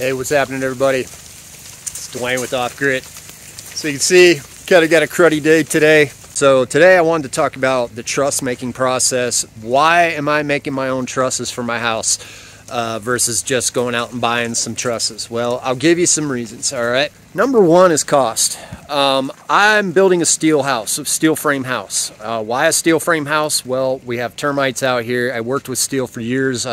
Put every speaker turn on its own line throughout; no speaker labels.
Hey, what's happening, everybody? It's Dwayne with Off Grid. So you can see, kind of got a cruddy day today. So today I wanted to talk about the truss making process. Why am I making my own trusses for my house versus just going out and buying some trusses? Well, I'll give you some reasons, all right? Number one is cost. I'm building a steel house, a steel frame house. Why a steel frame house? Well, we have termites out here. I worked with steel for years.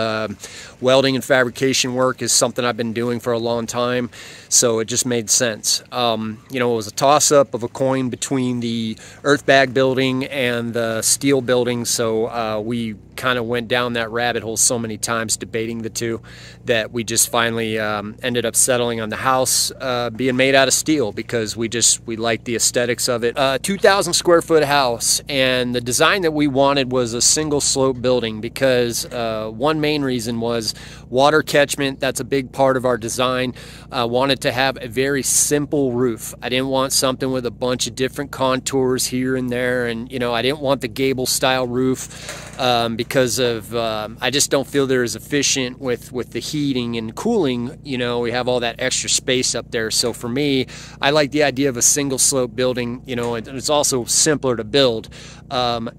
Welding and fabrication work is something I've been doing for a long time, so it just made sense. You know, it was a toss-up of a coin between the earth bag building and the steel building, so we kind of went down that rabbit hole so many times debating the two that we just finally ended up settling on the house being made out of steel because we liked the aesthetics of it. 2,000 square foot house, and the design that we wanted was a single slope building because one main reason was water catchment. That's a big part of our design. Wanted to have a very simple roof. I didn't want something with a bunch of different contours here and there, and you know, I didn't want the gable style roof because of I just don't feel they're as efficient with the heating and cooling. You know, we have all that extra space up there. So for me, I like the idea of a single slope building. You know, and it's also simpler to build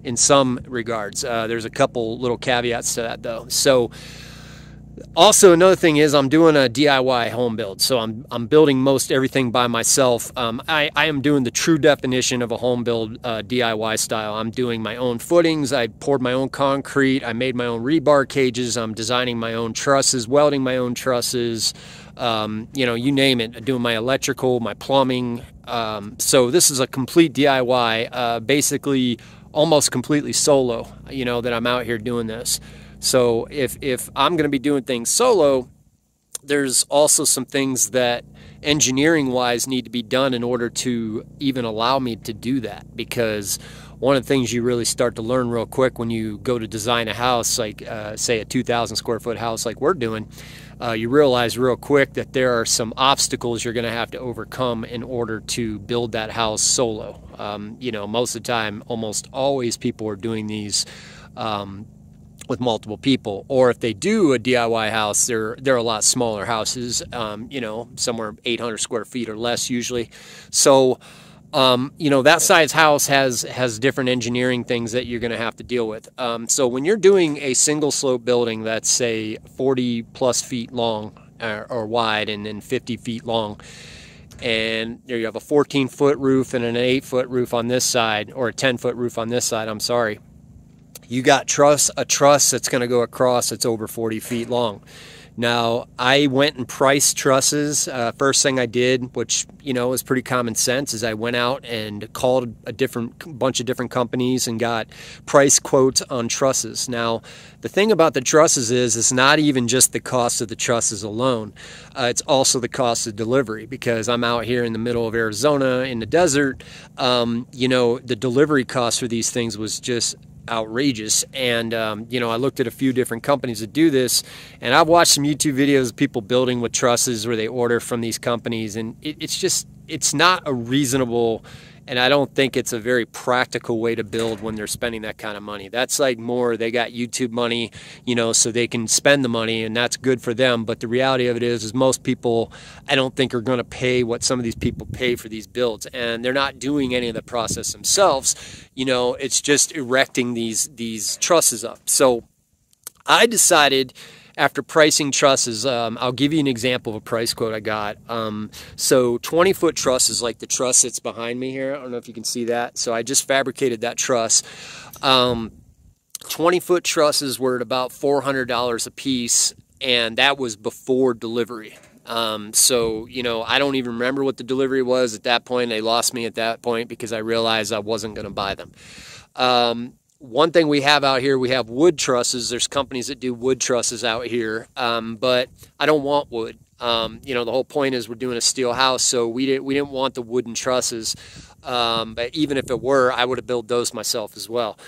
in some regards. There's a couple little caveats to that though. So also, another thing is I'm doing a DIY home build, so I'm building most everything by myself. I am doing the true definition of a home build DIY style. I'm doing my own footings, I poured my own concrete, I made my own rebar cages, I'm designing my own trusses, welding my own trusses, you know, you name it, doing my electrical, my plumbing. So this is a complete DIY, basically almost completely solo, you know, that I'm out here doing this. So if I'm going to be doing things solo, there's also some things that engineering-wise need to be done in order to even allow me to do that. Because one of the things you really start to learn real quick when you go to design a house, like say a 2,000 square foot house like we're doing, you realize real quick that there are some obstacles you're going to have to overcome in order to build that house solo. You know, most of the time, almost always people are doing these with multiple people, or if they do a DIY house, they're a lot smaller houses, you know, somewhere 800 square feet or less usually. So, you know, that size house has different engineering things that you're going to have to deal with. So when you're doing a single slope building that's say 40 plus feet long or wide and then 50 feet long, and there you have a 14-foot roof and an 8-foot roof on this side, or a 10-foot roof on this side, I'm sorry. You got a truss that's going to go across that's over 40 feet long. Now, I went and priced trusses. First thing I did, which, you know, is pretty common sense, is I went out and called a bunch of different companies and got price quotes on trusses. Now, the thing about the trusses is it's not even just the cost of the trusses alone. It's also the cost of delivery, because I'm out here in the middle of Arizona in the desert. You know, the delivery cost for these things was just outrageous. And you know, I looked at a few different companies that do this, and I've watched some YouTube videos of people building with trusses where they order from these companies, and it's not a reasonable, and I don't think it's a very practical way to build when they're spending that kind of money. That's like more, they got YouTube money, you know, so they can spend the money, and that's good for them. But the reality of it is most people, I don't think, are going to pay what some of these people pay for these builds, and they're not doing any of the process themselves. You know, it's just erecting these trusses up. So I decided, after pricing trusses, I'll give you an example of a price quote I got. So 20-foot trusses, like the truss that's behind me here. I don't know if you can see that. So I just fabricated that truss. 20-foot trusses were at about $400 a piece, and that was before delivery. So, you know, I don't even remember what the delivery was at that point. They lost me at that point because I realized I wasn't going to buy them. One thing we have out here, we have wood trusses. There's companies that do wood trusses out here, but I don't want wood. You know, the whole point is we're doing a steel house, so we didn't want the wooden trusses. But even if it were, I would have built those myself as well.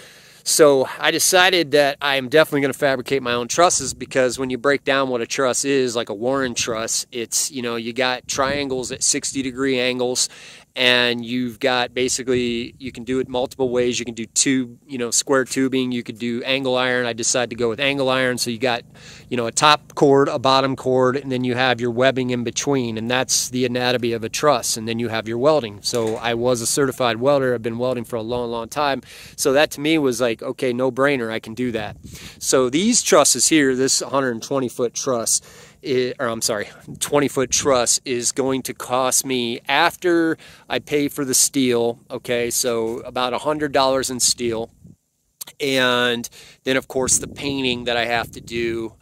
So I decided that I'm definitely going to fabricate my own trusses, because when you break down what a truss is, like a Warren truss, it's, you know, you got triangles at 60-degree angles, and you've got basically, you can do it multiple ways. You can do tube, square tubing. You could do angle iron. I decided to go with angle iron. So you got, a top cord, a bottom cord, and then you have your webbing in between, and that's the anatomy of a truss. And then you have your welding. So I was a certified welder. I've been welding for a long, long time. So that to me was like, okay, no brainer. I can do that. So these trusses here, this 120-foot truss, 20-foot truss is going to cost me, after I pay for the steel, okay, so about $100 in steel, and then of course the painting that I have to do.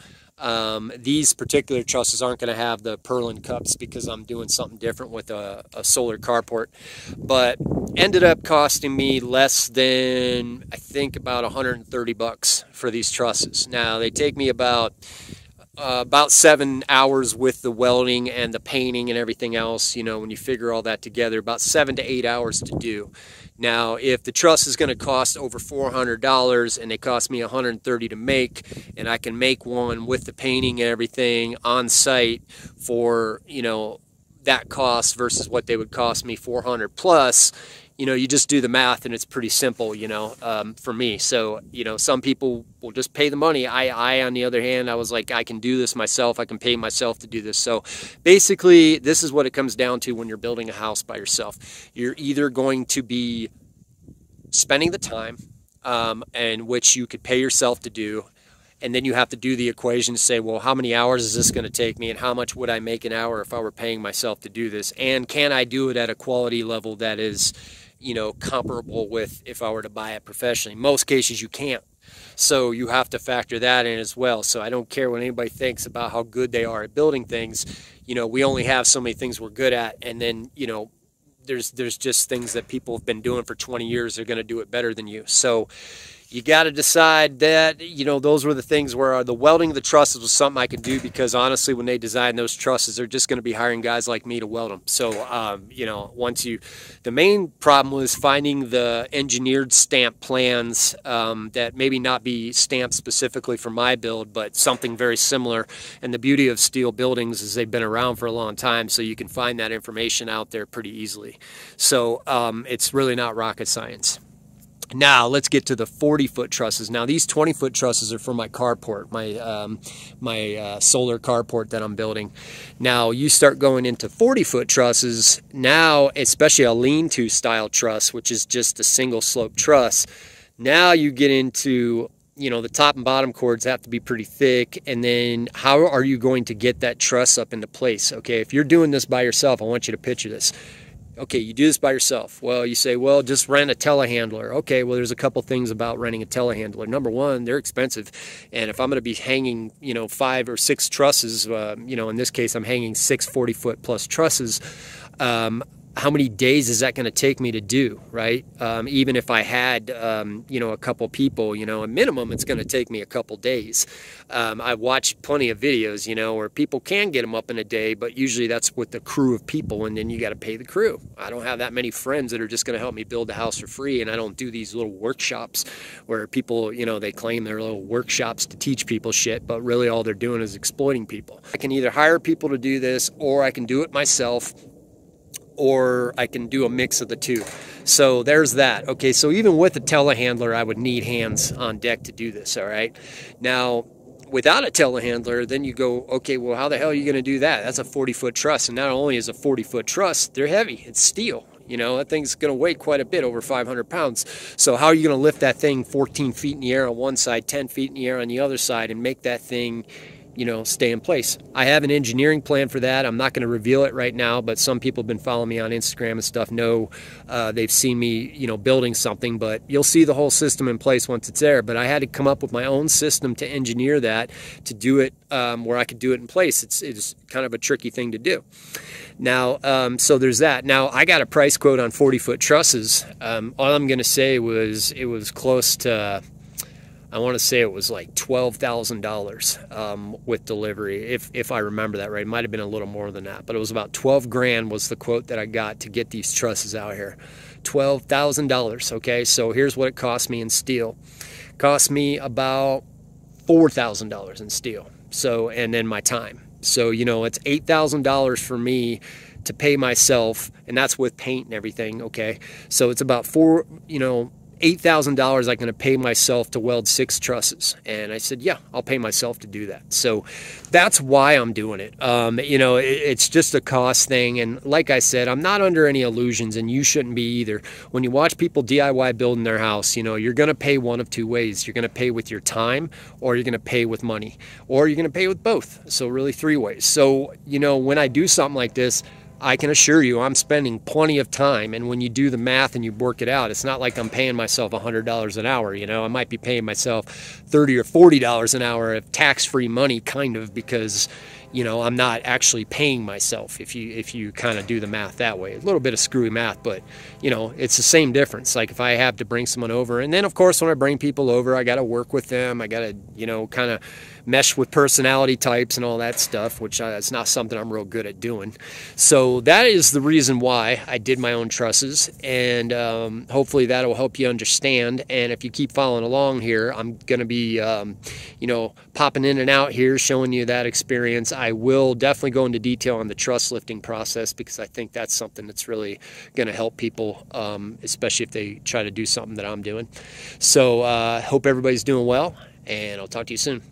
These particular trusses aren't going to have the purlin cups because I'm doing something different with a solar carport, but ended up costing me less than, I think, about 130 bucks for these trusses. Now they take me about 7 hours with the welding and the painting and everything else, when you figure all that together, about 7 to 8 hours to do. Now, if the truss is going to cost over $400 and they cost me $130 to make, and I can make one with the painting and everything on site for, that cost versus what they would cost me $400 plus, you just do the math and it's pretty simple, for me. So, some people will just pay the money. I, on the other hand, I was like, I can do this myself. I can pay myself to do this. So basically, this is what it comes down to when you're building a house by yourself. You're either going to be spending the time, and which you could pay yourself to do, and then you have to do the equation to say, well, how many hours is this going to take me, and how much would I make an hour if I were paying myself to do this, and can I do it at a quality level that is, comparable with if I were to buy it professionally. In most cases you can't, so you have to factor that in as well. So I don't care what anybody thinks about how good they are at building things. We only have so many things we're good at, and then there's just things that people have been doing for 20 years. They're going to do it better than you. So you got to decide that, those were the things where the welding of the trusses was something I could do, because honestly, when they design those trusses, they're just going to be hiring guys like me to weld them. So, the main problem was finding the engineered stamp plans that maybe not be stamped specifically for my build, but something very similar. And the beauty of steel buildings is they've been around for a long time, so you can find that information out there pretty easily. So it's really not rocket science. Now let's get to the 40-foot trusses. Now these 20-foot trusses are for my carport, my solar carport that I'm building. Now you start going into 40-foot trusses. Now, especially a lean-to style truss, which is just a single slope truss. Now you get into, the top and bottom cords have to be pretty thick, and then how are you going to get that truss up into place? Okay, if you're doing this by yourself, I want you to picture this. Okay, you do this by yourself. Well, you say, well, just rent a telehandler. Okay, well, there's a couple things about renting a telehandler. Number one, they're expensive. And if I'm going to be hanging, 5 or 6 trusses, in this case, I'm hanging 6 40-foot plus trusses, how many days is that going to take me to do, right? Even if I had, a couple people, a minimum, it's going to take me a couple days. I've watched plenty of videos, where people can get them up in a day, but usually that's with the crew of people, and then you got to pay the crew. I don't have that many friends that are just going to help me build the house for free, and I don't do these little workshops where people, they claim they're little workshops to teach people shit, but really all they're doing is exploiting people. I can either hire people to do this, or I can do it myself, or I can do a mix of the two. So there's that. Okay, so even with a telehandler, I would need hands on deck to do this, all right? Now, without a telehandler, then you go, okay, well, how the hell are you going to do that? That's a 40-foot truss, and not only is a 40-foot truss, they're heavy. It's steel. That thing's going to weigh quite a bit, over 500 pounds. So how are you going to lift that thing 14 feet in the air on one side, 10 feet in the air on the other side, and make that thing, stay in place? I have an engineering plan for that. I'm not going to reveal it right now, but some people have been following me on Instagram and stuff know they've seen me, building something, but you'll see the whole system in place once it's there. But I had to come up with my own system to engineer that, to do it where I could do it in place. It's kind of a tricky thing to do. Now, so there's that. Now, I got a price quote on 40-foot trusses. All I'm going to say was it was close to, I want to say it was like $12,000 with delivery, if I remember that right. It might have been a little more than that, but it was about 12 grand was the quote that I got to get these trusses out here. $12,000, okay? So here's what it cost me in steel. It cost me about $4,000 in steel. So, and then my time. So, it's $8,000 for me to pay myself, and that's with paint and everything. Okay, so it's about $8,000 I'm going to pay myself to weld 6 trusses. And I said, yeah, I'll pay myself to do that. So that's why I'm doing it. It's just a cost thing. And like I said, I'm not under any illusions, and you shouldn't be either. When you watch people DIY building their house, you're going to pay one of 2 ways. You're going to pay with your time, or you're going to pay with money, or you're going to pay with both. So really 3 ways. So, when I do something like this, I can assure you I'm spending plenty of time, and when you do the math and you work it out, it's not like I'm paying myself $100 an hour. I might be paying myself $30 or $40 an hour of tax-free money, kind of, because I'm not actually paying myself if you kind of do the math that way. A little bit of screwy math, but it's the same difference. Like if I have to bring someone over, and then of course when I bring people over, I got to work with them. I got to kind of mesh with personality types and all that stuff, which is not something I'm real good at doing. So that is the reason why I did my own trusses, and hopefully that will help you understand. And if you keep following along here, I'm going to be popping in and out here showing you that experience. I will definitely go into detail on the truss lifting process, because I think that's something that's really going to help people, especially if they try to do something that I'm doing. So hope everybody's doing well, and I'll talk to you soon.